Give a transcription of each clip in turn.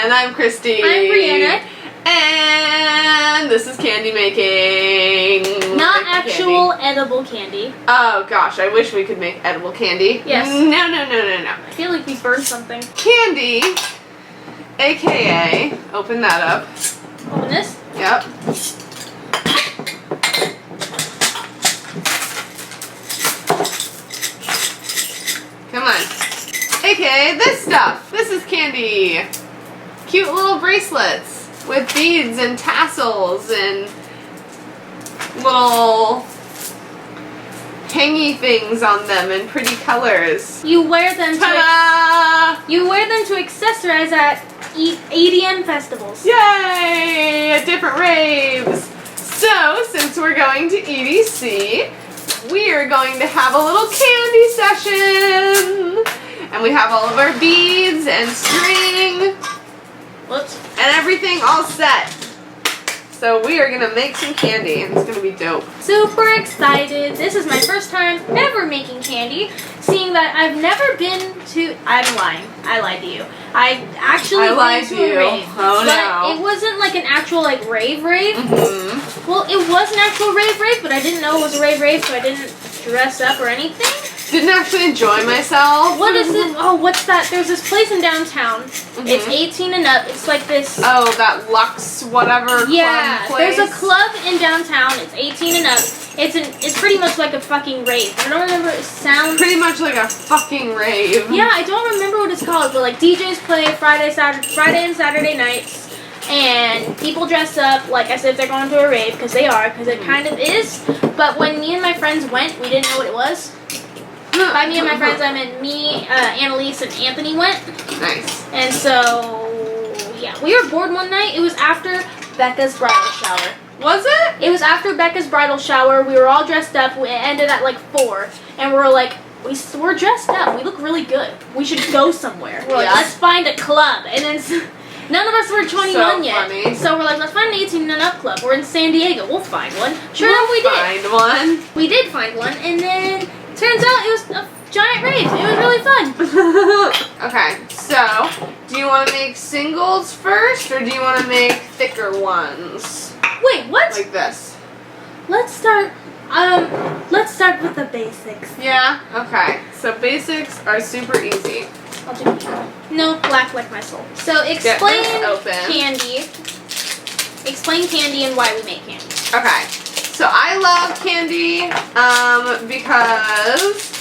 And I'm Christy. I'm Brianna. And this is candy making. Not actual edible candy. Oh gosh, I wish we could make edible candy. Yes. No. I feel like we burned something. Candy, aka, open that up. Open this? Yep. Come on. AKA this stuff. This is candy. Cute little bracelets with beads and tassels and little hangy things on them in pretty colors. You wear them to accessorize at EDM festivals. Yay! At different raves. So, since we're going to EDC, we are going to have a little candy session. And we have all of our beads and string. Whoops. And everything all set. So we are gonna make some candy and it's gonna be dope. Super excited. This is my first time ever making candy. Seeing that I've never been to, I'm lying. I lied to you. I actually went to a rave. Oh but no. it wasn't like an actual like rave. Mm-hmm. Well, it was an actual rave, but I didn't know it was a rave, so I didn't dress up or anything. Didn't actually enjoy myself. What is it? Oh, what's that? There's this place in downtown. Mm-hmm. It's 18 and up. It's like this. Oh, that Lux whatever Yeah, club place. there's a club in downtown. It's 18 and up. It's pretty much like a fucking rave. I don't remember. It sounds pretty much like a fucking rave. Yeah, I don't remember what it's called, but like DJs play Friday and Saturday nights, and people dress up like as if they're going to a rave because it kind of is. But when me and my friends went, we didn't know what it was. By me and my friends, I meant me, Annalise, and Anthony went. Nice. And so, yeah, we were bored one night. It was after Becca's bridal shower. Was it? It was after Becca's bridal shower. We were all dressed up. We ended at like 4, and we were like, we're dressed up. We look really good. We should go somewhere. We're like, let's find a club. And then none of us were 21 yet. Funny. So we're like, let's find an 18 and up club. We're in San Diego. We'll find one. Sure enough, we did. Find one. We did find one, and then turns out it was a giant rave. It was really fun. Okay, so do you want to make singles first, or do you want to make thicker ones? Wait, what? Like this. Let's start with the basics. Yeah? Okay. So basics are super easy. I'll do no black like my soul. So explain candy. Explain candy and why we make candy. Okay. So I love candy because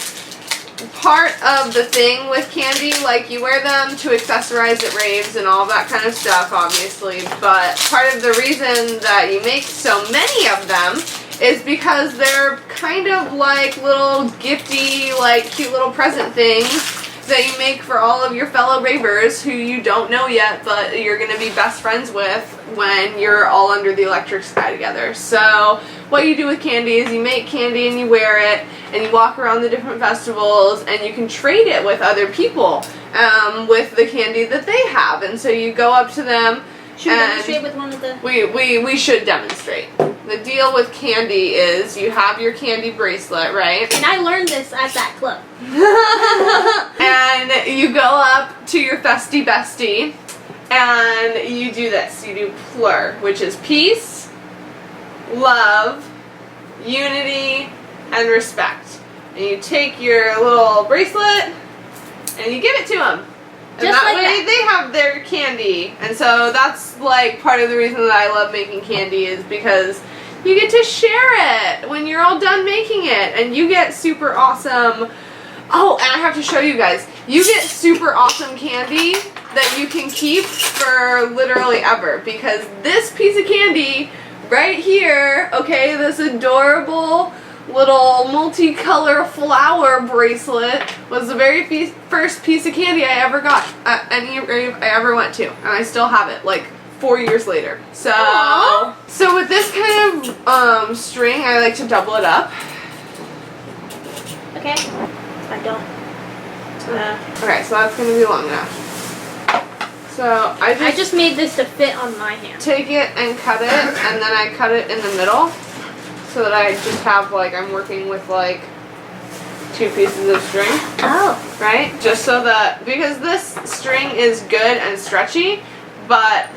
part of the thing with candy, like you wear them to accessorize at raves and all that kind of stuff, obviously, but part of the reason that you make so many of them is because they're kind of like little gifty, like cute little present things that you make for all of your fellow ravers who you don't know yet, but you're going to be best friends with when you're all under the electric sky together. So what you do with candy is you make candy and you wear it and you walk around the different festivals and you can trade it with other people with the candy that they have. And so you go up to them. Should we demonstrate with one of the... We should demonstrate. The deal with candy is you have your candy bracelet, right? And I learned this at that club. And you go up to your festy bestie and you do this. You do plur, which is peace, love, unity, and respect. And you take your little bracelet and you give it to them. And Just that like way that. they have their candy. And so that's like part of the reason that I love making candy is because you get to share it when you're all done making it. And you get super awesome... Oh, and I have to show you guys. You get super awesome candy that you can keep for literally ever. Because this piece of candy right here, okay, this adorable little multicolor flower bracelet was the very first piece of candy I ever got at any rave I ever went to. And I still have it, like 4 years later. So, so with this kind of string, I like to double it up. Okay. I don't. Okay, so that's going to be long enough. So I just made this to fit on my hand. Take it and cut it, and then I cut it in the middle so that I just have, like, I'm working with, like, 2 pieces of string. Oh. Right? Just so that, because this string is good and stretchy, but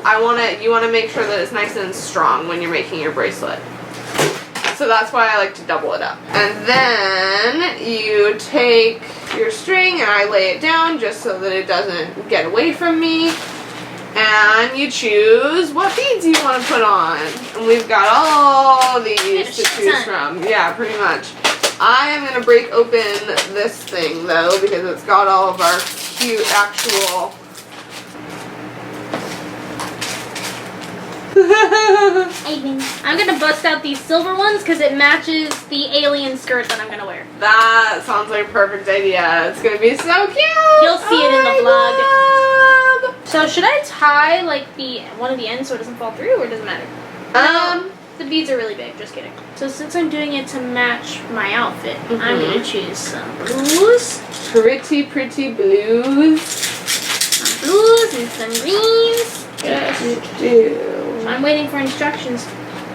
you want to make sure that it's nice and strong when you're making your bracelet. So that's why I like to double it up. And then you take your string and I lay it down just so that it doesn't get away from me. And you choose what beads you want to put on. And we've got all these to choose from. Yeah, pretty much. I am going to break open this thing though because it's got all of our cute actual... I'm gonna bust out these silver ones because it matches the alien skirt that I'm gonna wear. That sounds like a perfect idea. It's gonna be so cute. You'll see it in the vlog. So should I tie like one of the ends so it doesn't fall through, or does it matter? No, the beads are really big. Just kidding. So since I'm doing it to match my outfit, I'm gonna choose some blues. Pretty blues. Some blues and some greens. Yes, you do. I'm waiting for instructions.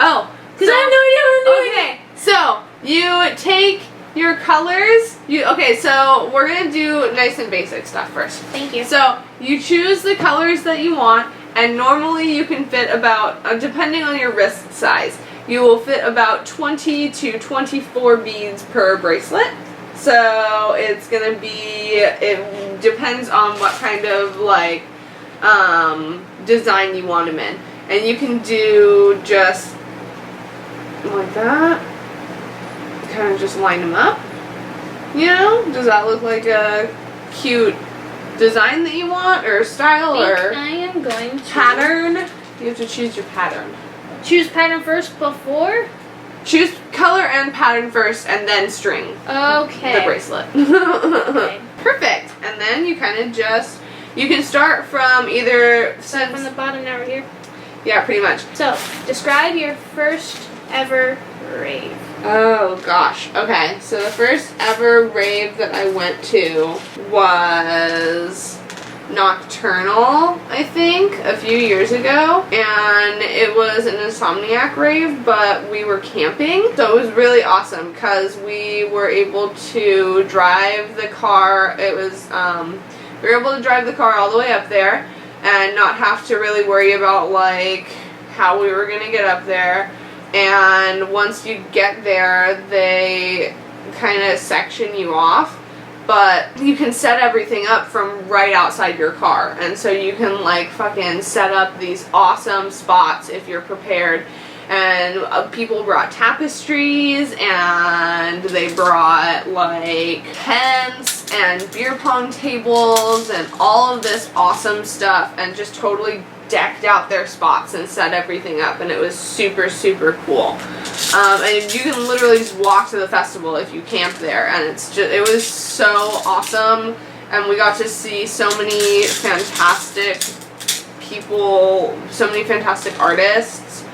Oh, because I have no idea what I'm doing. Okay, so you take your colors. Okay, so we're gonna do nice and basic stuff first. Thank you. So you choose the colors that you want, and normally you can fit about, depending on your wrist size, you will fit about 20 to 24 beads per bracelet. So it's gonna be, it depends on what kind of like design you want them in. And you can do just like that. Kind of just line them up. You know? Does that look like a cute design that you want, or style, or I am going to pattern? You have to choose your pattern. Choose pattern first before? Choose color and pattern first, and then string. Okay. The bracelet. Okay. Perfect. And then you kind of just, you can start from either... Start from the bottom, now we're here? Yeah, pretty much. So, describe your first ever rave. Oh gosh. Okay, so the first ever rave that I went to was Nocturnal, I think, a few years ago, and it was an Insomniac rave, but we were camping, so it was really awesome because we were able to drive the car. It was we were able to drive the car all the way up there and not have to really worry about like how we were gonna get up there. And once you get there, they kind of section you off, but you can set everything up from right outside your car. And so you can like fucking set up these awesome spots if you're prepared. And people brought tapestries, and they brought like tents and beer pong tables and all of this awesome stuff, and just totally decked out their spots and set everything up, and it was super cool. And you can literally just walk to the festival if you camp there, and it was so awesome. And we got to see so many fantastic people, so many fantastic artists.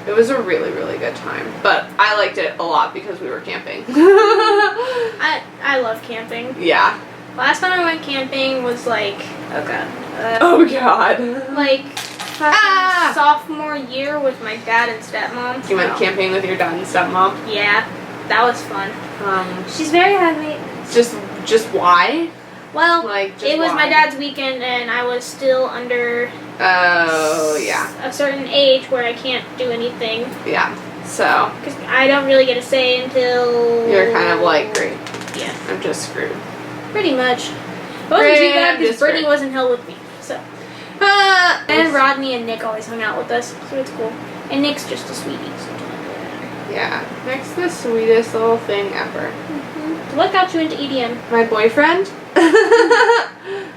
It was a really good time, but I liked it a lot because we were camping. I love camping. Yeah. Last time I went camping was like, oh god. Like sophomore year with my dad and stepmom. You went camping with your dad and stepmom? Yeah, that was fun. She's very high maintenance. Just why? Well, like, it was my dad's weekend, and I was still under a certain age where I can't do anything. Yeah, so. Because I don't really get a say until... You're kind of like, great. Yeah. I'm just screwed. Pretty much. It wasn't too bad because Brittany wasn't held with me, so. And Rodney and Nick always hung out with us, so it's cool. And Nick's just a sweetie, so yeah, Nick's the sweetest little thing ever. So what got you into EDM? My boyfriend?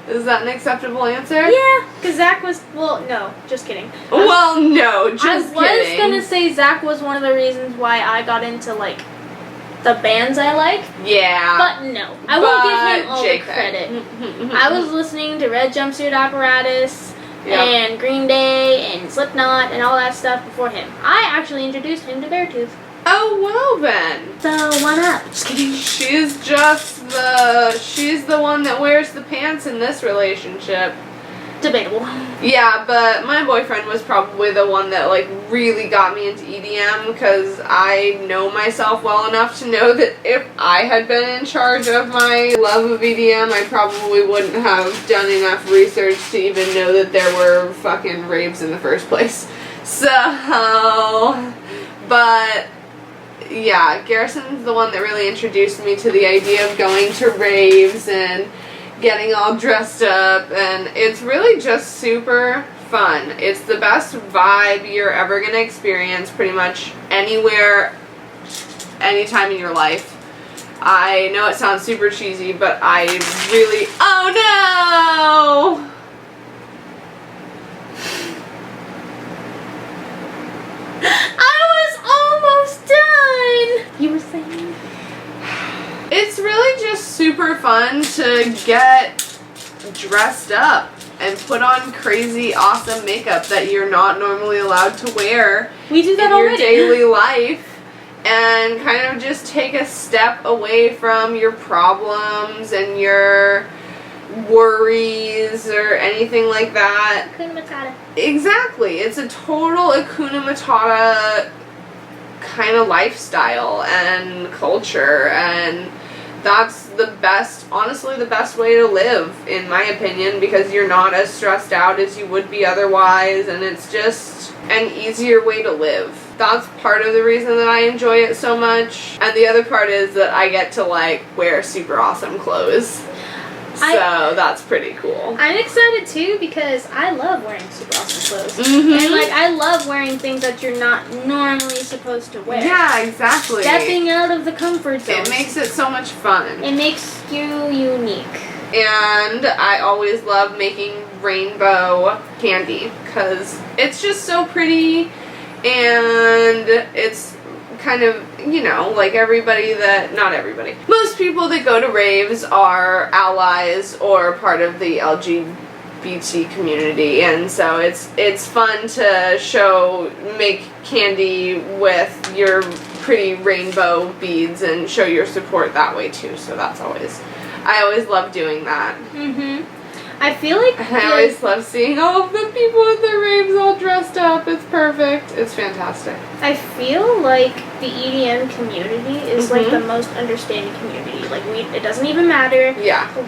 Is that an acceptable answer? Yeah, because Zach was, well, no, just kidding. Well, no, just kidding. I was going to say Zach was one of the reasons why I got into, like, the bands I like. Yeah. But no, I won't give him all the credit. I was listening to Red Jumpsuit Apparatus and Green Day and Slipknot and all that stuff before him. I actually introduced him to Beartooth. Oh, well then. So, what up? Just kidding. She's the one that wears the pants in this relationship. Debatable. Yeah, but my boyfriend was probably the one that like really got me into EDM because I know myself well enough to know that if I had been in charge of my love of EDM, I probably wouldn't have done enough research to even know that there were fucking raves in the first place. So, but yeah, Garrison's the one that really introduced me to the idea of going to raves and getting all dressed up, and it's really just super fun. It's the best vibe you're ever gonna experience pretty much anywhere, anytime in your life. I know it sounds super cheesy, but I really, oh no! I was almost done! You were saying? It's really just super fun to get dressed up and put on crazy awesome makeup that you're not normally allowed to wear We do that in already. your daily life, and kind of just take a step away from your problems and your worries or anything like that. Hakuna Matata. Exactly. It's a total Hakuna Matata kind of lifestyle and culture, and that's the best, honestly the best way to live in my opinion, because you're not as stressed out as you would be otherwise, and it's just an easier way to live. That's part of the reason that I enjoy it so much, and the other part is that I get to like wear super awesome clothes. So that's pretty cool. I'm excited too because I love wearing super awesome clothes. Mm-hmm. And like I love wearing things that you're not normally supposed to wear. Yeah, exactly. Stepping out of the comfort zone. It makes it so much fun. It makes you unique. And I always love making rainbow candy because it's just so pretty, and it's kind of, you know, like everybody that, not everybody, most people that go to raves are allies or part of the LGBT community, and so it's fun to make candy with your pretty rainbow beads and show your support that way too, so that's always, I always love doing that. I feel like I always love seeing all of the people at the raves all dressed up. It's perfect. It's fantastic. I feel like the EDM community is like the most understanding community. Like it doesn't even matter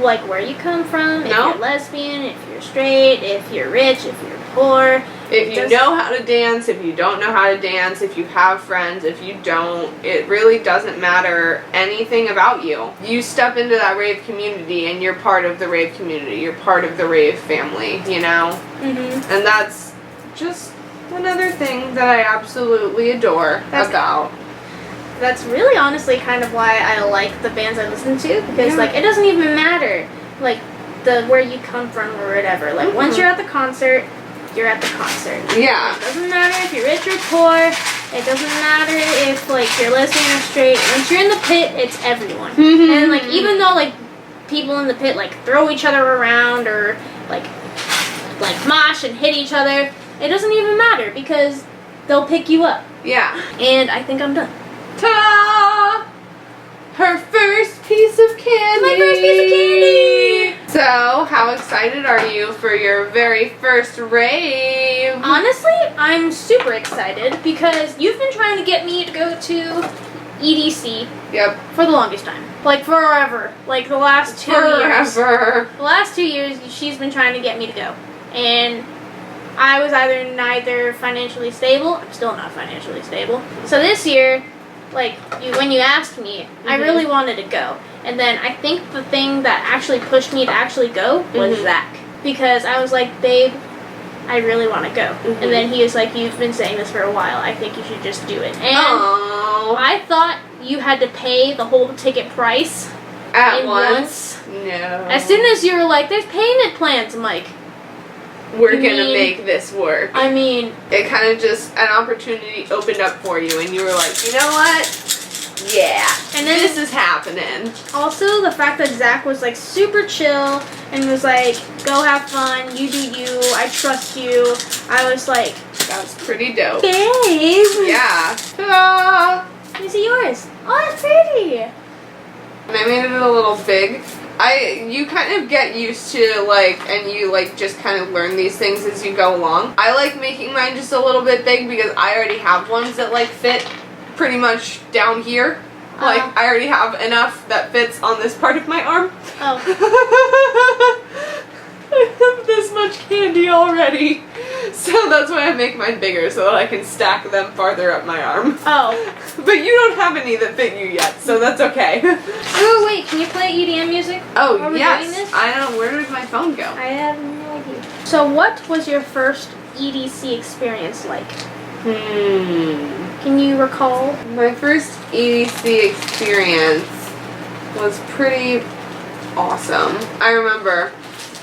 like where you come from, if you're lesbian, if you're straight, if you're rich, if you're poor. If you know how to dance, if you don't know how to dance, if you have friends, if you don't, it really doesn't matter anything about you. You step into that rave community and you're part of the rave community. You're part of the rave family, you know? And that's just another thing that I absolutely adore about. That's really honestly kind of why I like the bands I listen to, because like it doesn't even matter like where you come from or whatever. Like once you're at the concert, you're at the concert. Yeah. It doesn't matter if you're rich or poor. It doesn't matter if like you're lesbian or straight. Once you're in the pit, it's everyone. And like even though like people in the pit like throw each other around or like mosh and hit each other, it doesn't even matter because they'll pick you up. Yeah. And I think I'm done. Ta-da! Her first piece of candy! My first piece of candy! So, how excited are you for your very first rave? Honestly, I'm super excited because you've been trying to get me to go to EDC for the longest time. Like forever. Like the last 2 years. Forever. The last 2 years, she's been trying to get me to go. And I was neither financially stable, I'm still not financially stable. So this year, like, when you asked me, I really wanted to go. And then I think the thing that actually pushed me to actually go was Zach. Because I was like, babe, I really want to go. And then he was like, you've been saying this for a while. I think you should just do it. And I thought you had to pay the whole ticket price at once. No. As soon as you were like, there's payment plans, I'm like, we're gonna make this work. I mean, it kind of just, an opportunity opened up for you and you were like, you know what? Yeah. And then this is happening. Also, the fact that Zach was like super chill and was like, go have fun, you do you, I trust you. I was like, that was pretty dope. Babe. Yeah. Ta-da! Let me see yours. Oh, it's pretty. And I made it a little big. You kind of get used to, like, and you, like, just kind of learn these things as you go along. I like making mine just a little bit big because I already have ones that, like, fit pretty much down here. Like, I already have enough that fits on this part of my arm. Oh. I have this much candy already. So that's why I make mine bigger, so that I can stack them farther up my arm. Oh. But you don't have any that fit you yet, so that's okay. Oh, wait, can you play EDM music? Oh, Are we yes. doing this? I don't know, where did my phone go? I have no idea. So what was your first EDC experience like? Can you recall? My first EDC experience was pretty awesome. I remember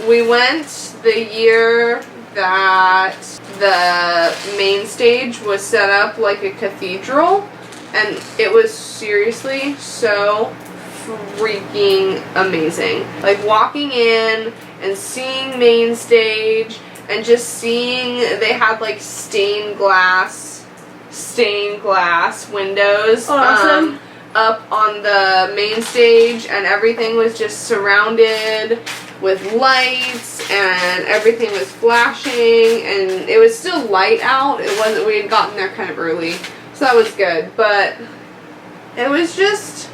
we went the year that the main stage was set up like a cathedral, and it was seriously so freaking amazing. Like walking in and seeing main stage and just seeing they had like stained glass windows up on the main stage, and everything was just surrounded with lights and everything was flashing, and it was still light out. It wasn't, we had gotten there kind of early, so that was good, but it was just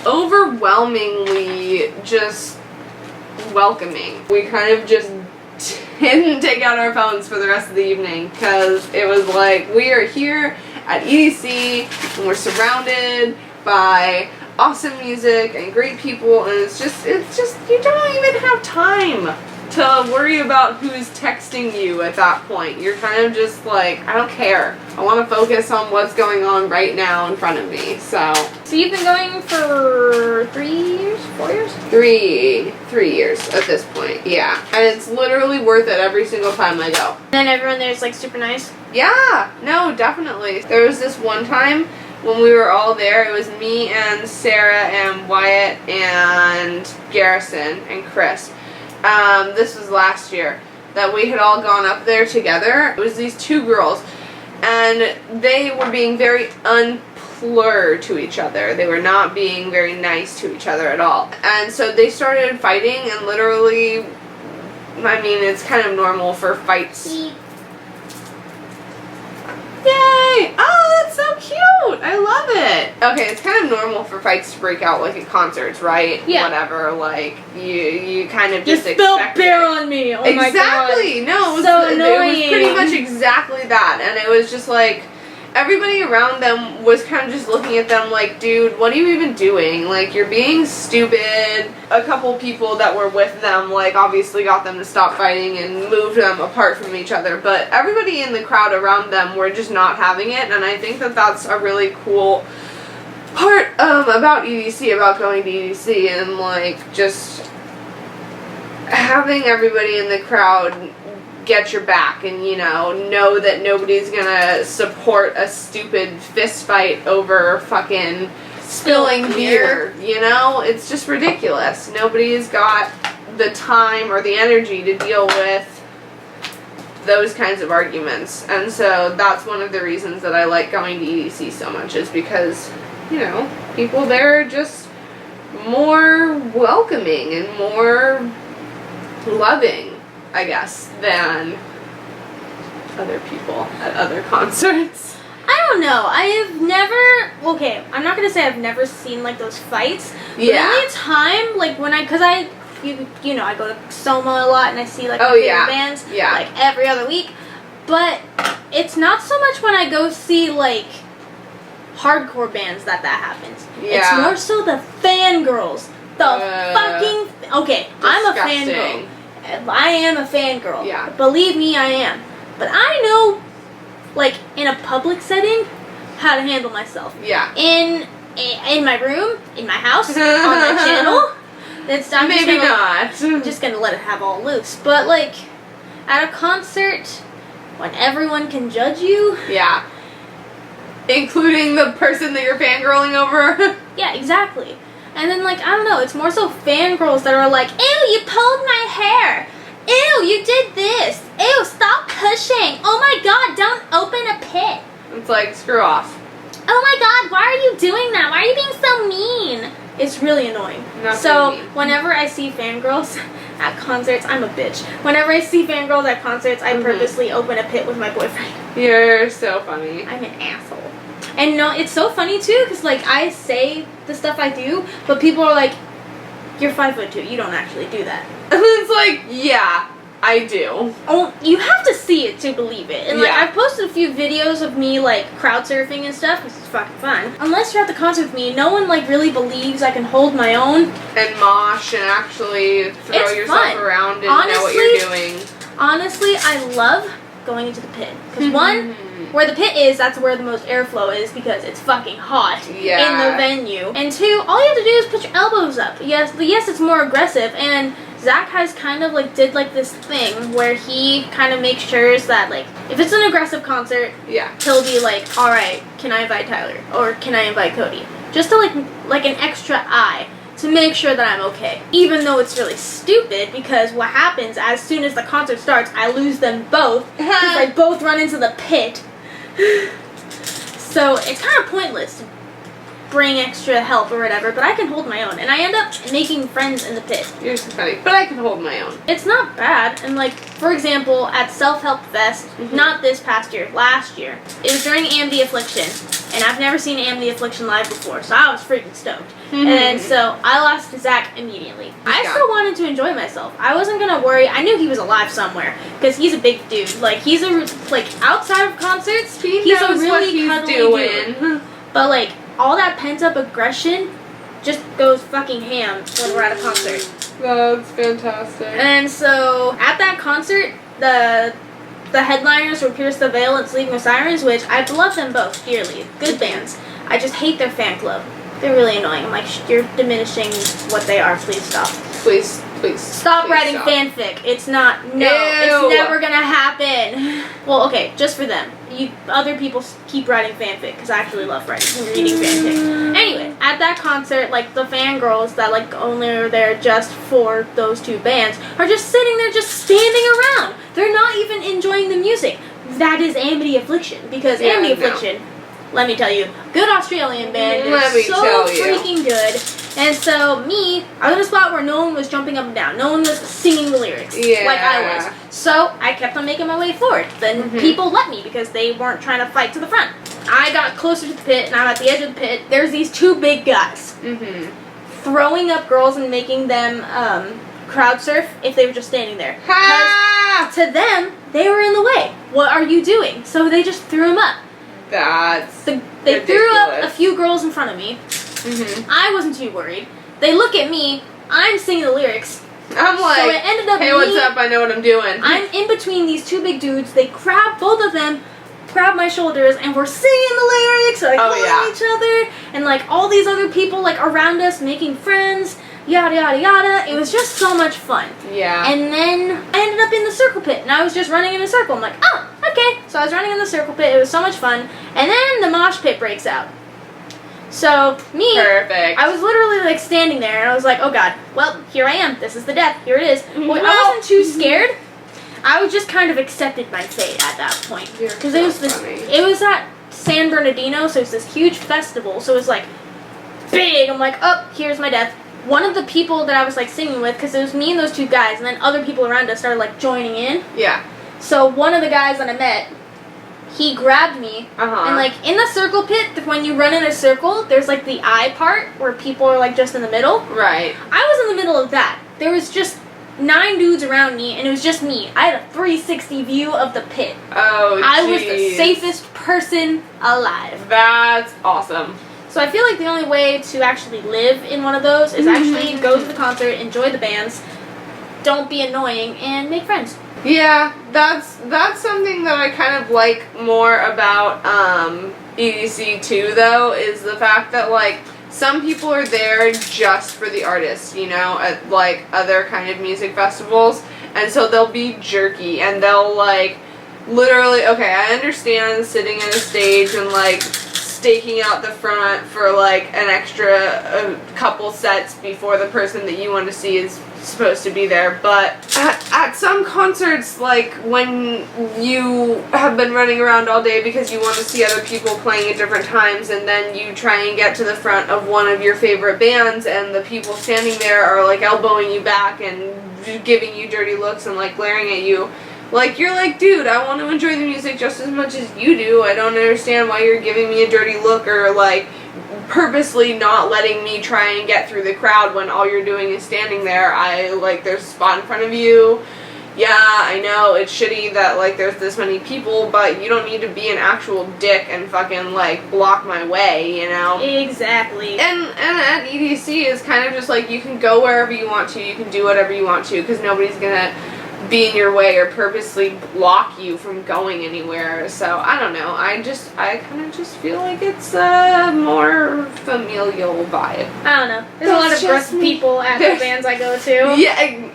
overwhelmingly just welcoming. We kind of just didn't take out our phones for the rest of the evening because it was like, we are here at EDC and we're surrounded by awesome music and great people, and it's just you don't even have time to worry about who's texting you at that point. You're kind of just like, I don't care. I want to focus on what's going on right now in front of me. So you've been going for 3 years? 4 years? 3 years at this point, yeah. And it's literally worth it every single time I go. And everyone there's like super nice? Yeah, no, definitely. There was this one time when we were all there, it was me and Sarah and Wyatt and Garrison and Chris. This was last year that we had all gone up there together. It was these 2 girls, and they were being very unplur to each other. They were not being very nice to each other at all. And so they started fighting, and literally, I mean, it's kind of normal for fights. Yay! Oh, that's so cute! I love it! Okay, it's kind of normal for fights to break out like at concerts, right? Yeah. Whatever, like, you kind of just expect spilled beer on me! Oh my god. Exactly! No, it was, so it was pretty much exactly that, and it was just like, everybody around them was kind of just looking at them like, dude, what are you even doing? Like, you're being stupid. A couple people that were with them, like, obviously got them to stop fighting and moved them apart from each other, but everybody in the crowd around them were just not having it, and I think that that's a really cool part about EDC, about going to EDC, and, like, just having everybody in the crowd get your back and, you know that nobody's gonna support a stupid fist fight over fucking spilling beer, you know? It's just ridiculous. Nobody's got the time or the energy to deal with those kinds of arguments. And so that's one of the reasons that I like going to EDC so much, is because, you know, people there are just more welcoming and more loving, I guess, than other people at other concerts. I don't know. I have never, okay, I'm not going to say I've never seen, like, those fights. But Yeah. only time, like, when I go to Soma a lot and I see, like, Oh, my yeah. favorite bands, Yeah. like, every other week. But it's not so much when I go see, like, hardcore bands that happens. Yeah. It's more so the fangirls. Okay, I'm a Disgusting. fangirl. I am a fangirl. Yeah. Believe me, I am. But I know, like, in a public setting, how to handle myself. Yeah. In my room, in my house, on my channel, I'm Maybe I'm not. just gonna let it have all loose. But, like, at a concert, when everyone can judge you. Yeah. Including the person that you're fangirling over. Yeah, exactly. And then, like, I don't know, it's more so fangirls that are like, ew, you pulled my hair. Ew, you did this. Ew, stop pushing. Oh my god, don't open a pit. It's like, screw off. Oh my god, why are you doing that? Why are you being so mean? It's really annoying. So whenever I see fangirls at concerts, I'm a bitch. Whenever I see fangirls at concerts, I purposely open a pit with my boyfriend. You're so funny. I'm an asshole. And no, it's so funny too, because like I say the stuff I do, but people are like, "You're 5'2". You don't actually do that." And it's like, yeah, I do. Oh, you have to see it to believe it. And like I've posted a few videos of me like crowd surfing and stuff, because it's fucking fun. Unless you're at the concert with me, no one like really believes I can hold my own. And mosh and actually throw It's yourself fun. around and Honestly, know what you're doing. Honestly, I love going into the pit. Because one, where the pit is, that's where the most airflow is, because it's fucking hot in the venue. And two, all you have to do is put your elbows up. Yes, it's more aggressive, and Zach has kind of like did like this thing where he kind of makes sure that like if it's an aggressive concert, he'll be like, all right, can I invite Tyler or can I invite Cody? Just to like an extra eye to make sure that I'm okay. Even though it's really stupid, because what happens as soon as the concert starts, I lose them both because they both run into the pit. So it's kind of pointless to bring extra help or whatever, but I can hold my own, and I end up making friends in the pit. You're so funny, but I can hold my own. It's not bad, and like, for example, at Self-Help Fest, not this past year, last year, it was during Am the Affliction, and I've never seen Am the Affliction live before, so I was freaking stoked. And so I lost to Zach immediately. I still wanted to enjoy myself. I wasn't gonna worry. I knew he was alive somewhere, because he's a big dude. Like, he's outside of concerts, he's a really cuddly dude. But like, all that pent-up aggression just goes fucking ham when we're at a concert. That's fantastic. And so, at that concert, the headliners were Pierce the Veil and Sleeping with Sirens, which I love them both dearly. Good bands. I just hate their fan club. They're really annoying. I'm like, you're diminishing what they are. Please stop. Please. Stop writing fanfic. It's not. No, it's never gonna happen. Well, okay, just for them. Other people keep writing fanfic, because I actually love writing and reading fanfic. Anyway, at that concert, like, the fangirls that like only are there just for those two bands are just sitting there, just standing around. They're not even enjoying the music. That is Am the Affliction, because Am the Affliction, let me tell you, good Australian band. They're so freaking good. And so I was in a spot where no one was jumping up and down. No one was singing the lyrics like I was. So I kept on making my way forward. Then people let me because they weren't trying to fight to the front. I got closer to the pit, and I'm at the edge of the pit. There's these two big guys throwing up girls and making them crowd surf if they were just standing there. Because to them, they were in the way. What are you doing? So they just threw them up. They threw up a few girls in front of me. I wasn't too worried. They look at me. I'm singing the lyrics. I'm like, so it ended up hey, what's up? I know what I'm doing. I'm in between these two big dudes. They grab both of them, grab my shoulders, and we're singing the lyrics, like holding each other, and like all these other people like around us making friends. Yada yada yada. It was just so much fun. Yeah. And then I ended up in the circle pit, and I was just running in a circle. I'm like, oh, okay. So I was running in the circle pit. It was so much fun. And then the mosh pit breaks out. So Perfect. I was literally like standing there, and I was like, oh god, well, here I am. This is the death. Here it is. Well, I wasn't too scared. I was just kind of accepted my fate at that point, because it was at San Bernardino, so it's this huge festival. So it was like big. I'm like, oh, here's my death. One of the people that I was like singing with, because it was me and those two guys, and then other people around us started like joining in. Yeah. So one of the guys that I met, he grabbed me, and like in the circle pit, when you run in a circle, there's like the eye part where people are like just in the middle. Right. I was in the middle of that. There was just 9 dudes around me, and it was just me. I had a 360 view of the pit. Oh, I was the safest person alive. That's awesome. So I feel like the only way to actually live in one of those is actually go to the concert, enjoy the bands, don't be annoying, and make friends. Yeah, that's something that I kind of like more about EDC too, though, is the fact that like some people are there just for the artists, you know, at like other kind of music festivals, and so they'll be jerky and they'll like literally, okay, I understand sitting in a stage and like staking out the front for like an extra couple sets before the person that you want to see is supposed to be there. But at some concerts, like when you have been running around all day because you want to see other people playing at different times, and then you try and get to the front of one of your favorite bands, and the people standing there are like elbowing you back and giving you dirty looks and like glaring at you. Like, you're like, dude, I want to enjoy the music just as much as you do. I don't understand why you're giving me a dirty look or, like, purposely not letting me try and get through the crowd when all you're doing is standing there. There's a spot in front of you. Yeah, I know, it's shitty that, like, there's this many people, but you don't need to be an actual dick and fucking, like, block my way, you know? Exactly. And at EDC is kind of just, like, you can go wherever you want to, you can do whatever you want to, because nobody's gonna be in your way or purposely block you from going anywhere. So I don't know. I kind of just feel like it's a more familial vibe. I don't know. There's a lot of gross people at the bands I go to. Yeah, and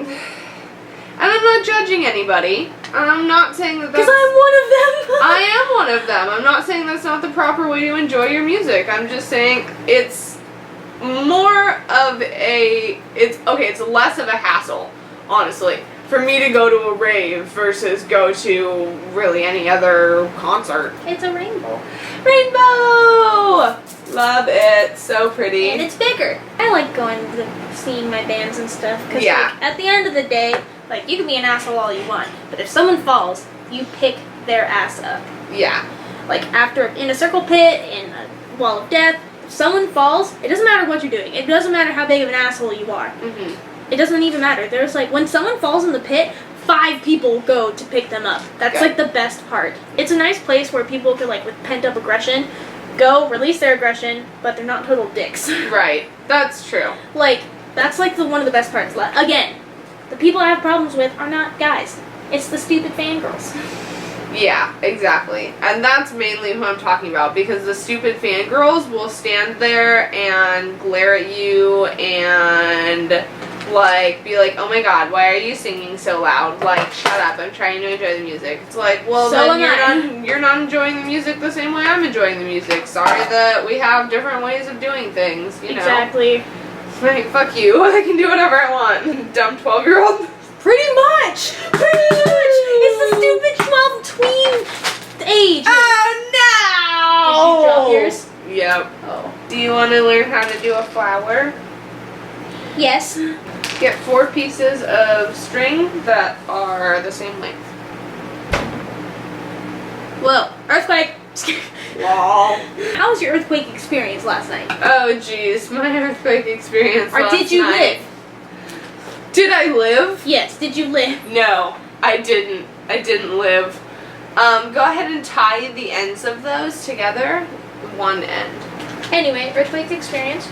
I'm not judging anybody. I'm not saying that that's... Because I'm one of them. I am one of them. I'm not saying that's not the proper way to enjoy your music. I'm just saying it's more of a... It's less of a hassle, honestly, for me to go to a rave versus go to really any other concert. It's a rainbow. Rainbow! Love it. So pretty. And it's bigger. I like going to seeing my bands and stuff. Because yeah. Like, at the end of the day, like, you can be an asshole all you want, but if someone falls, you pick their ass up. Yeah. Like, in a circle pit, in a wall of death, if someone falls, it doesn't matter what you're doing. It doesn't matter how big of an asshole you are. Mm-hmm. It doesn't even matter. There's like, when someone falls in the pit, 5 people go to pick them up. That's like the best part. It's a nice place where people could, like, with pent up aggression, go release their aggression, but they're not total dicks. Right. That's true. Like, that's like one of the best parts. Again, the people I have problems with are not guys. It's the stupid fangirls. Yeah, exactly. And that's mainly who I'm talking about, because the stupid fangirls will stand there and glare at you and like be like, oh my god, why are you singing so loud? Like, shut up, I'm trying to enjoy the music. It's like, well, so then you're not enjoying the music the same way I'm enjoying the music. Sorry that we have different ways of doing things, you know? Exactly. Like, fuck you, I can do whatever I want. Dumb 12-year-old. Pretty much! It's the stupid 12 tween age. Oh no! Did you drop yours? Yep. Oh. Do you want to learn how to do a flower? Yes. Get 4 pieces of string that are the same length. Whoa. Earthquake. Lol. How was your earthquake experience last night? Oh jeez, my earthquake experience Or did you live? Did I live? Yes, did you live? No, I didn't. I didn't live. Go ahead and tie the ends of those together. One end. Anyway, earthquake experience.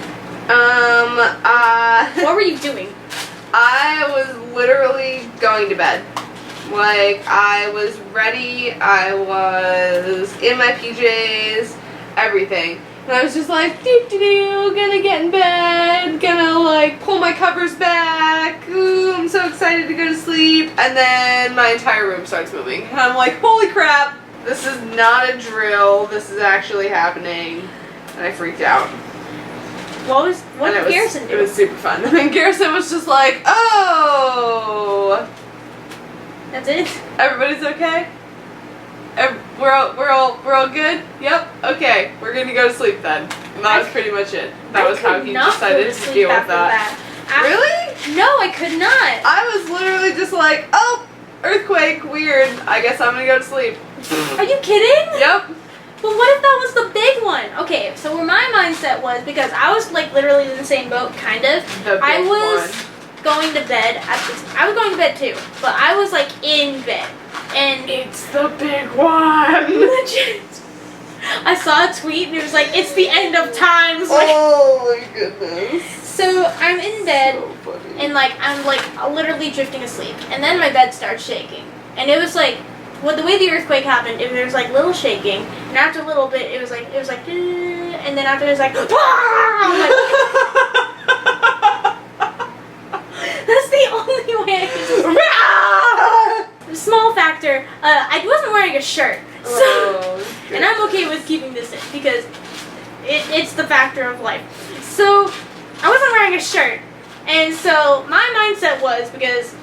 What What were you doing? I was literally going to bed. Like, I was ready, I was in my PJs, everything. And I was just like, doo-doo-doo, gonna get in bed, gonna, like, pull my covers back, ooh, I'm so excited to go to sleep. And then my entire room starts moving. And I'm like, holy crap, this is not a drill, this is actually happening. And I freaked out. What did Garrison do? It was super fun. And then Garrison was just like, oh. That's it? Everybody's okay? We're all good? Yep. Okay. We're gonna go to sleep then. And that was pretty much it. That was how he decided to deal with that. Really? No, I could not. I was literally just like, oh, earthquake, weird. I guess I'm gonna go to sleep. Are you kidding? Yep. But what if that was the big one? Okay, so where my mindset was, because I was like literally in the same boat, kind of. I was going to bed I was going to bed too, but I was like in bed. And it's the big one. Legit. I saw a tweet and it was like, it's the end of times. Like, oh my goodness. So I'm in bed So funny. and like I'm like literally drifting asleep, and then my bed starts shaking, and it was like, well, the way the earthquake happened, there was like little shaking, and after a little bit, it was like, and then after it was like, I'm like, that's the only way I can small factor, I wasn't wearing a shirt, so, and I'm okay with keeping this in, because It's the factor of life. So I wasn't wearing a shirt, and so my mindset was, because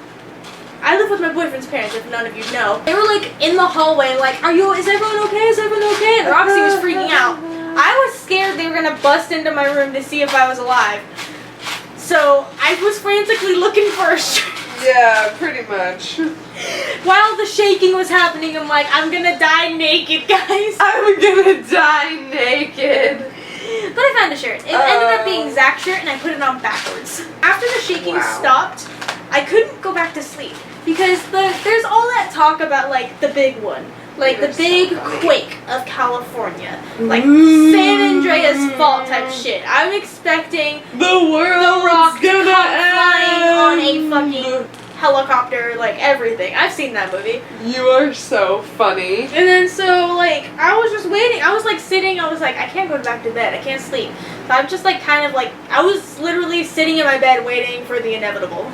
I live with my boyfriend's parents, if none of you know. They were like in the hallway, like, is everyone okay? Is everyone okay? And Roxy was freaking out. I was scared they were gonna bust into my room to see if I was alive. So I was frantically looking for a shirt. Yeah, pretty much. While the shaking was happening, I'm like, I'm gonna die naked, guys. I'm gonna die naked. But I found a shirt. It ended up being Zach's shirt, and I put it on backwards. After the shaking stopped, I couldn't go back to sleep because there's all that talk about like the big one, like the big quake of California, like San Andreas fault type shit. I'm expecting the world rock gonna flying on a end. fucking helicopter, like everything. I've seen that movie. You are so funny. And then so like I was just waiting. I was like sitting. I was like, I can't go back to bed. I can't sleep. So I'm just like kind of like I was literally sitting in my bed waiting for the inevitable.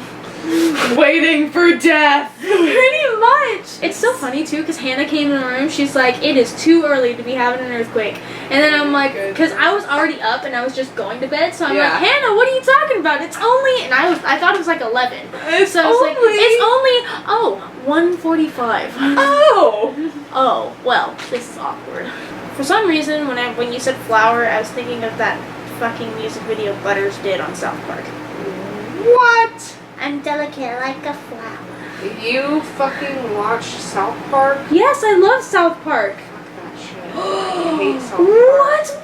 Waiting for death. Pretty much. It's so funny too because Hannah came in the room. She's like, it is too early to be having an earthquake. And then I'm like, because I was already up and I was just going to bed. So I'm like, Hannah, what are you talking about? It's only, and I thought it was like 11. So I was like, it's only 1:45. Oh, well, this is awkward. For some reason, when you said flower, I was thinking of that fucking music video Butters did on South Park. What? I'm delicate like a flower. You fucking watched South Park? Yes, I love South Park. Fuck that shit. I hate South Park. What? South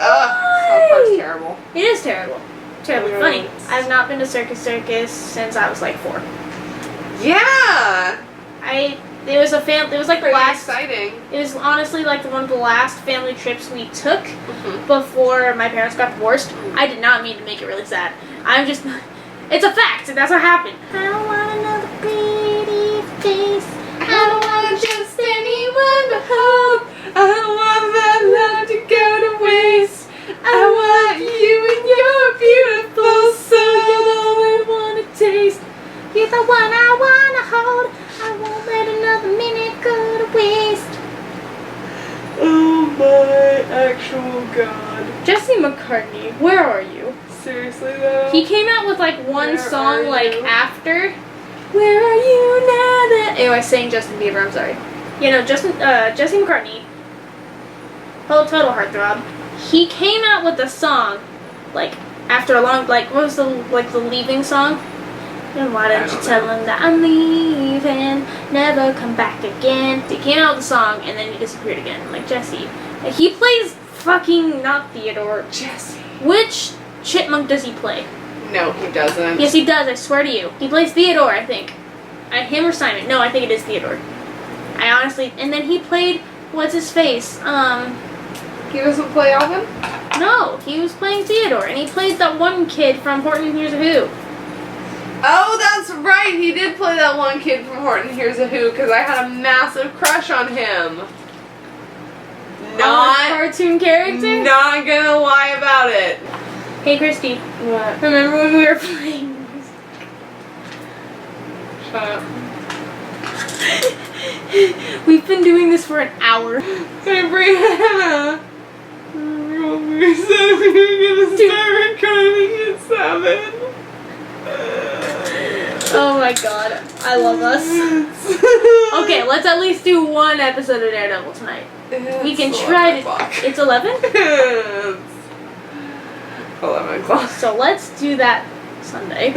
Park's terrible. It is terrible. Terribly Really? funny. I've not been to Circus since I was like 4. Yeah. It was like the Pretty last. exciting. It was honestly like one of the last family trips we took before my parents got divorced. I did not mean to make it really sad. It's a fact. That's what happened. I don't want another pretty face. I don't want just anyone to hold. I don't want that love to go to waste. I want you and your beautiful soul. You're the one I wanna taste. You're the one I wanna hold. I won't let another minute go to waste. Oh my actual god. Jesse McCartney, where are you? Seriously though? He came out with like one Where song are like you? after. Where are you now that? Anyway, I sang Justin Bieber. I'm sorry. You know, Jesse McCartney. Total heartthrob. He came out with a song, like after a long, like what was the leaving song? And why don't you tell him that I'm leaving, never come back again? He came out with a song and then he disappeared again. Like Jesse, he plays fucking not Theodore. Jesse. Which chipmunk does he play? No, he doesn't. Yes, he does. I swear to you, he plays Theodore. I think. Him or Simon? No, I think it is Theodore. I honestly, and then he played what's his face? He doesn't play Alvin? No, he was playing Theodore, and he played that one kid from Horton Hears a Who. Oh, that's right. He did play that one kid from Horton Hears a Who because I had a massive crush on him. Not cartoon character. Not gonna lie about it. Hey, Christy. What? Remember when we were playing? Shut up. We've been doing this for an hour. Hey, Brianna. We said we were gonna start recording at 7. Oh my god, I love us. Okay, let's at least do one episode of Daredevil tonight. We can try to. It's 11? It's 11 o'clock. So let's do that Sunday. I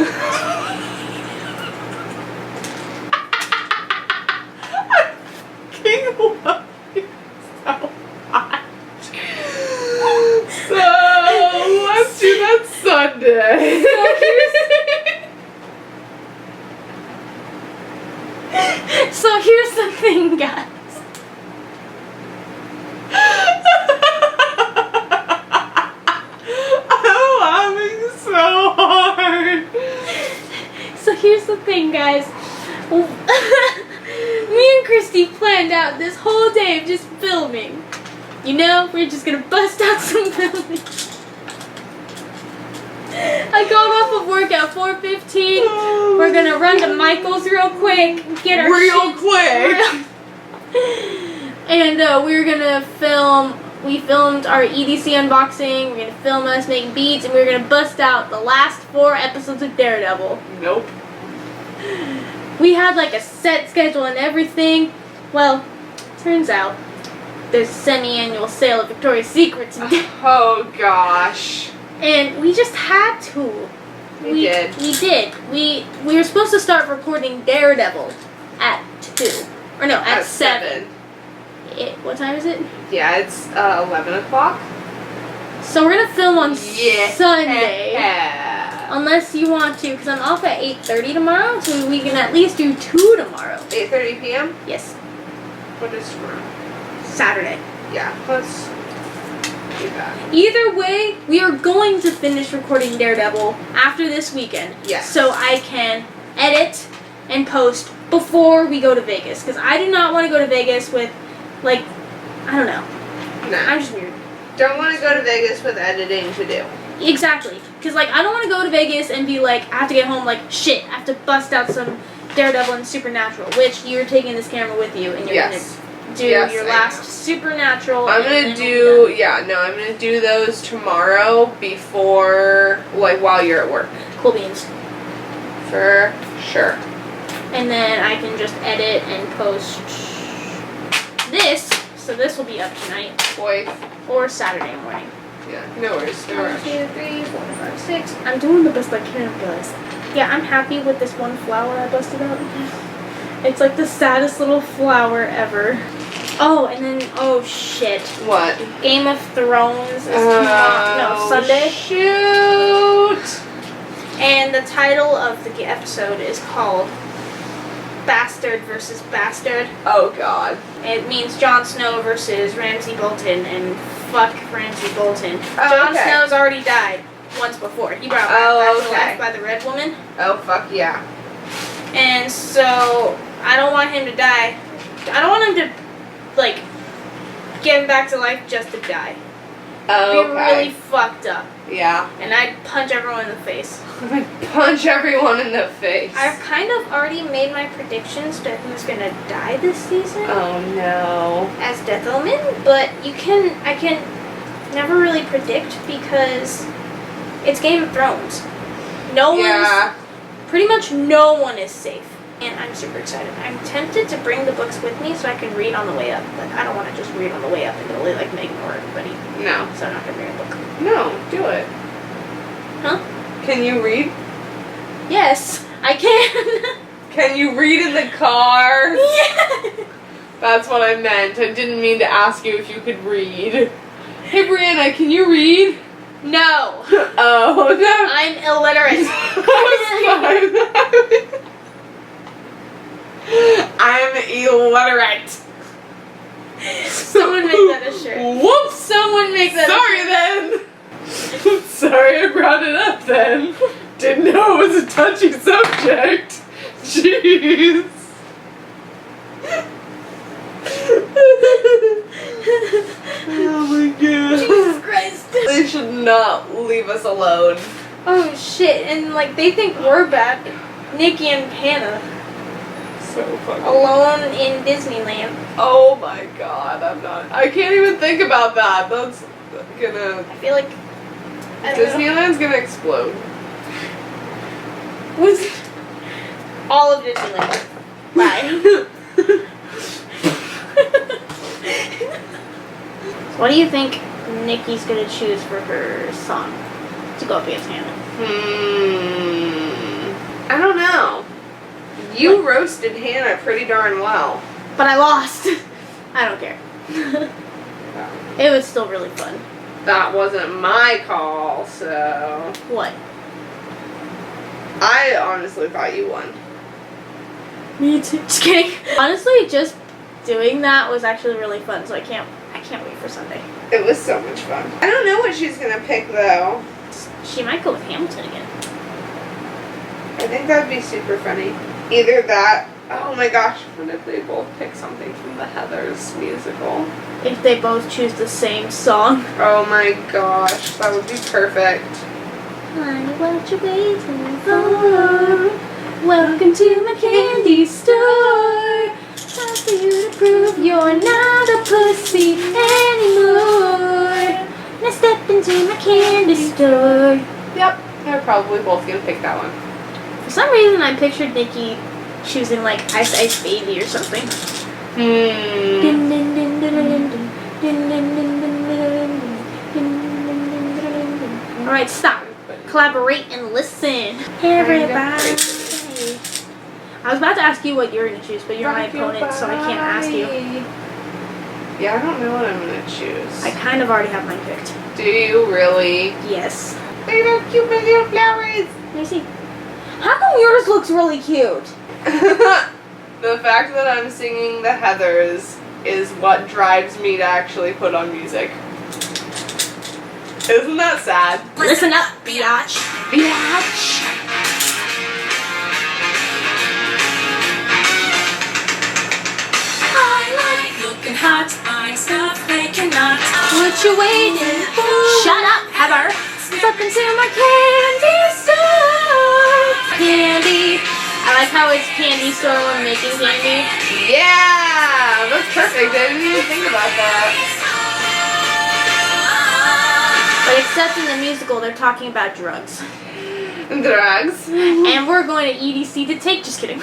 love you so much. So let's do that Sunday. So here's the thing, guys. I'm laughing so hard. So here's the thing, guys. Me and Christy planned out this whole day of just filming. You know, we're just gonna bust out some filming. I got off of work at 4:15. We're gonna run to Michael's real quick, get our Real quick. And we're gonna film we filmed our EDC unboxing. We're gonna film us making beats, and we're gonna bust out the last 4 episodes of Daredevil. Nope. We had like a set schedule and everything. Well, turns out there's a semi-annual sale of Victoria's Secret today. Oh gosh. And we just had to. We did. We did. We were supposed to start recording Daredevil at 2. Or no, at 7. What time is it? Yeah, it's 11 o'clock. So we're gonna film on Sunday. Yeah. Unless you want to, because I'm off at 8:30 tomorrow, so we can at least do 2 tomorrow. 8:30 p.m.? Yes. What is tomorrow? Saturday. Yeah, let's do that. Either way, we are going to finish recording Daredevil after this weekend. Yes. So I can edit and post before we go to Vegas. Because I do not want to go to Vegas with, like, I don't know. No. I'm just weird. Don't want to go to Vegas with editing to do. Exactly. Because, like, I don't want to go to Vegas and be like, I have to get home, like, shit, I have to bust out some Daredevil and Supernatural, which you're taking this camera with you, and you're going to do your last Supernatural. I'm going to do, I'm going to do those tomorrow before, like, while you're at work. Cool beans. For sure. And then I can just edit and post this, so this will be up tonight. Boy. Or Saturday morning. Yeah, no worries, no 1, rush. 2, 3, 4, 5, 6. I'm doing the best I can, guys. Yeah, I'm happy with this one flower I busted out. It's like the saddest little flower ever. Oh, and then, oh shit. What? Game of Thrones is tomorrow. No, Sunday. Shoot! And the title of the episode is called Bastard versus Bastard. Oh god. It means Jon Snow versus Ramsay Bolton, and fuck Ramsay Bolton. Oh, Jon okay. Snow's already died once before. He brought back to life by the Red Woman. Oh fuck yeah. And so I don't want him to die. I don't want him to, like, get him back to life just to die. Oh, It'd be really fucked up. Yeah. And I'd punch everyone in the face. Punch everyone in the face. I've kind of already made my predictions to who's gonna die this season. Oh no. As Death Omen, but I can never really predict because it's Game of Thrones. Pretty much no one is safe. And I'm super excited. I'm tempted to bring the books with me so I can read on the way up, but I don't want to just read on the way up and totally, like, ignore everybody. No. So I'm not going to bring a book. No, do it. Huh? Can you read? Yes, I can. Can you read in the car? Yeah. That's what I meant. I didn't mean to ask you if you could read. Hey Brianna, can you read? No. Oh, no. I'm illiterate. I'm illiterate. Someone make that a shirt. Whoops. Someone make that Sorry then. Sorry I brought it up then. Didn't know it was a touchy subject. Jeez. Oh my god. Jesus Christ. They should not leave us alone. Oh shit, and like they think we're bad. Nikki and Hannah. So funny. Alone in Disneyland. Oh my god, I can't even think about that. That's gonna... I feel like... Disneyland's gonna explode. Was all of Disneyland. Bye. What do you think Nikki's gonna choose for her song to go up against Hannah? I don't know. You roasted Hannah pretty darn well. But I lost. I don't care. It was still really fun. That wasn't my call, so... What? I honestly thought you won. Me too. Just kidding. Honestly, just doing that was actually really fun, so I can't wait for Sunday. It was so much fun. I don't know what she's gonna pick though. She might go with Hamilton again. I think that would be super funny. Either that, oh my gosh, what if they both pick something from the Heathers musical? If they both choose the same song. Oh my gosh, that would be perfect. Honey, what you waiting for? Welcome to my candy store. Time for you to prove you're not a pussy anymore. step into my candy store. Yep, they're probably both gonna pick that one. For some reason, I pictured Nikki choosing like Ice Ice Baby or something. Alright, stop. Collaborate and listen. Everybody. I was about to ask you what you're going to choose, but you're my opponent, so I can't ask you. Yeah, I don't know what I'm going to choose. I kind of already have mine picked. Do you really? Yes. They don't cute little flowers. Let me see. How come yours looks really cute? The fact that I'm singing the Heathers is what drives me to actually put on music. Isn't that sad? Listen up, biatch. Biatch. Looking hot, I stop making not. What you waiting for? Shut up, Heather. Step into my candy store. Candy. I like how it's candy store when making candy. Yeah, that's perfect. I didn't even think about that. But except in the musical, they're talking about drugs. Drugs. And we're going to EDC to take. Just kidding.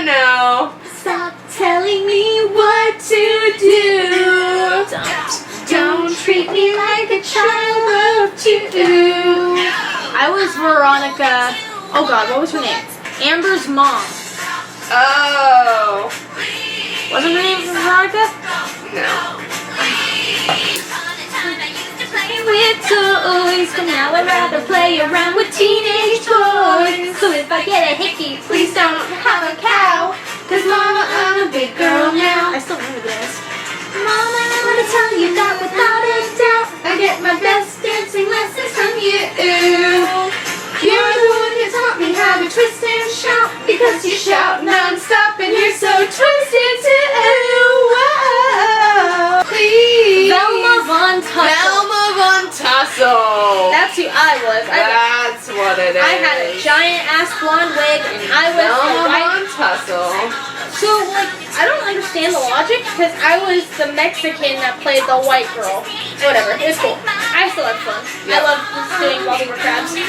No. Stop telling me what to do. Don't treat me like a child of two. I was Veronica. Oh God, what was her name? Amber's mom. Oh. Wasn't her name Veronica? No. With toys, but now I'd rather play around with teenage toys. So if I get a hickey, please don't have a cow. Cause mama, I'm a big girl now. I still remember this. Mama, I wanna tell you that without a doubt, I get my best dancing lessons from you. You're the one who taught me how to twist and shout, because you shout non-stop and you're so twisted too. Whoa. Please. Velma Von Tussle. Velma Von Tussle. That's who I was. That's what it is. I had a giant ass blonde wig and I was Velma the white. Von Tussle. So like, I don't understand the logic because I was the Mexican that played the white girl. Whatever, it was cool. I still had fun. Yep. I love doing while we were crabs. Once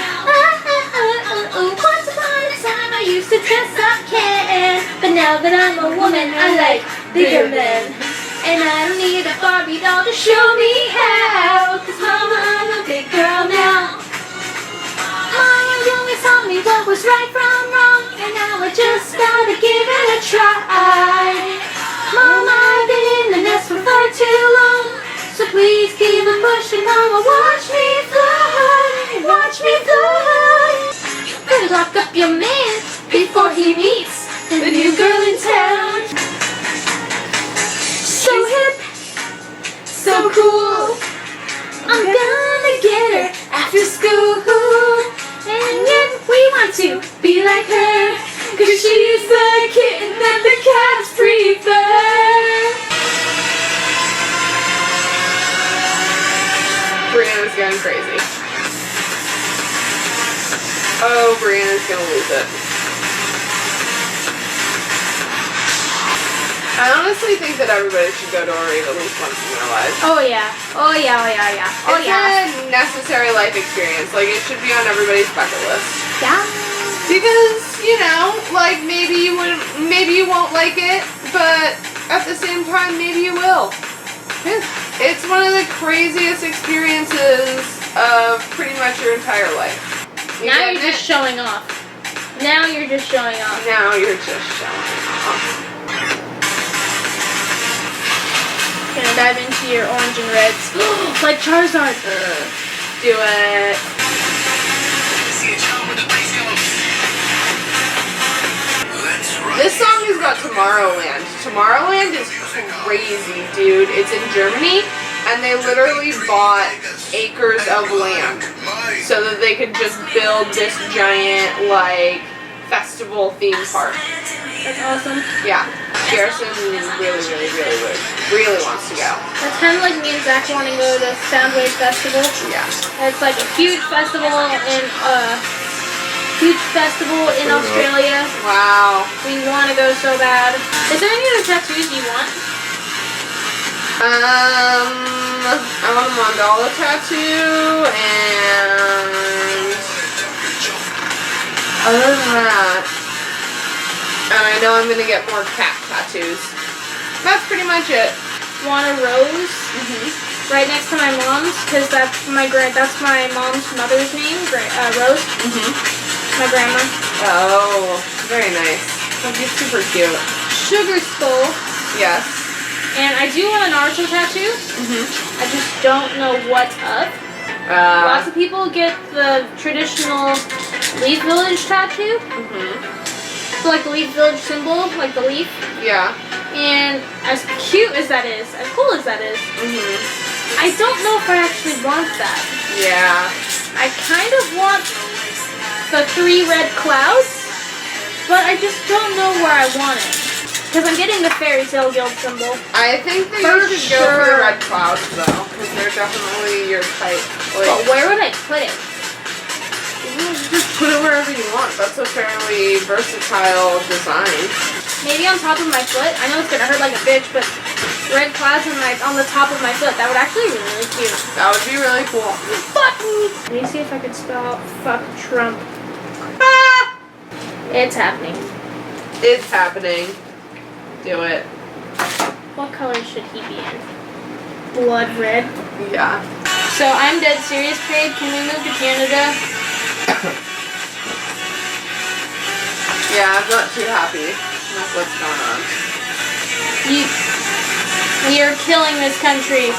upon a time I used to dress up Ken, but now that I'm a woman I like bigger men. And I don't need a Barbie doll to show me how, cause mama, I'm a big girl now. Mama always told me what was right from wrong, and now I just gotta give it a try. Mama, I've been in the nest for far too long, so please keep it pushing, mama, watch me fly, watch me fly. Better lock up your man before he meets the new girl in town. So hip, so cool, I'm gonna get her after school. And yet we want to be like her, cause she's the kitten that the cats prefer. Brianna's going crazy. Oh, Brianna's gonna lose it. I honestly think that everybody should go to a rave at least once in their lives. Oh yeah, oh yeah, oh yeah, yeah. Oh It's yeah. a necessary life experience. Like, it should be on everybody's bucket list. Yeah. Because, you know, like, maybe you won't like it, but at the same time, maybe you will. It's one of the craziest experiences of pretty much your entire life. Now you're just showing off. Now you're just showing off. Now you're just showing off. Gonna dive into your orange and reds. Like Charizard. Do it. This song has got Tomorrowland. Tomorrowland is crazy, dude. It's in Germany, and they literally bought acres of land so that they could just build this giant, like, festival theme park. That's awesome. Yeah. Garrison really wants to go. That's kind of like me and Zach wanting to go to the Soundwave Festival. Yeah. It's like a huge festival in Australia. Wow. We want to go so bad. Is there any other tattoos you want? I want a mandala tattoo, and other than that, and I know I'm gonna get more cat tattoos. That's pretty much it. Want a rose right next to my mom's, because that's my mom's mother's name, Rose. My grandma. Oh, very nice. That'd be super cute. Sugar skull. Yes. And I do want an Naruto tattoo. I just don't know what of. Lots of people get the traditional Leaf Village tattoo. So like the Leaf Village symbol, like the leaf. Yeah. And as cute as that is, as cool as that is, I don't know if I actually want that. Yeah. I kind of want the 3 red clouds, but I just don't know where I want it. Because I'm getting the Fairy Tale Guild symbol. I think that you should go for the red clouds, though, because they're definitely your type. Like, But where would I put it? just put it wherever you want. That's a fairly versatile design. Maybe on top of my foot. I know it's gonna hurt like a bitch, but red clouds on the top of my foot. That would actually be really cute. That would be really cool. Fuck me. Let me see if I can spell fuck Trump. Ah! It's happening. It's happening. Do it. What color should he be in? Blood red. Yeah. So I'm dead serious, Craig. Can we move to Canada? Yeah, I'm not too happy with what's going on. We are killing this country.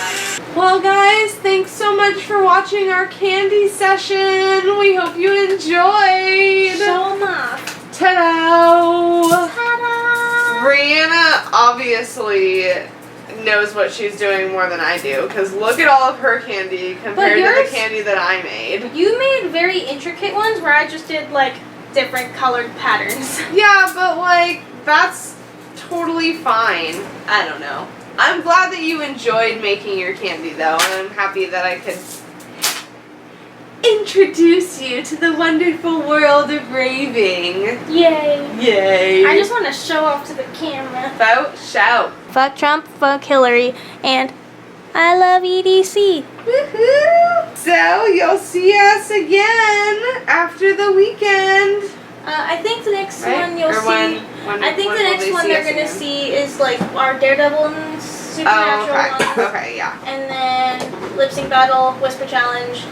Well, guys, thanks so much for watching our candy session. We hope you enjoyed. Show 'em off. Ta-da! Ta-da! Brianna obviously knows what she's doing more than I do, because look at all of her candy compared to the candy that I made. You made very intricate ones where I just did like different colored patterns. Yeah, but like, that's totally fine. I don't know. I'm glad that you enjoyed making your candy though, and I'm happy that I could introduce you to the wonderful world of raving. Yay. Yay. I just want to show off to the camera. Vote, shout. Fuck Trump, fuck Hillary, and I love EDC. Woohoo! So, you'll see us again after the weekend. I think the next Right? one you'll Or see. when I think the will next they one see they're us gonna again? see is like our Daredevil and Supernatural Oh, okay. ones. Okay, yeah. And then Lip Sync Battle, Whisper Challenge,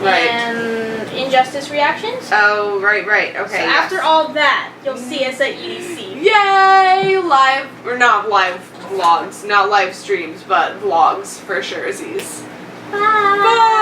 Right. and Injustice reactions. Oh, right. Okay. So yes. after all that, you'll see us at EDC. Yay! Live, or not live vlogs, not live streams, but vlogs for sure. Bye. Bye!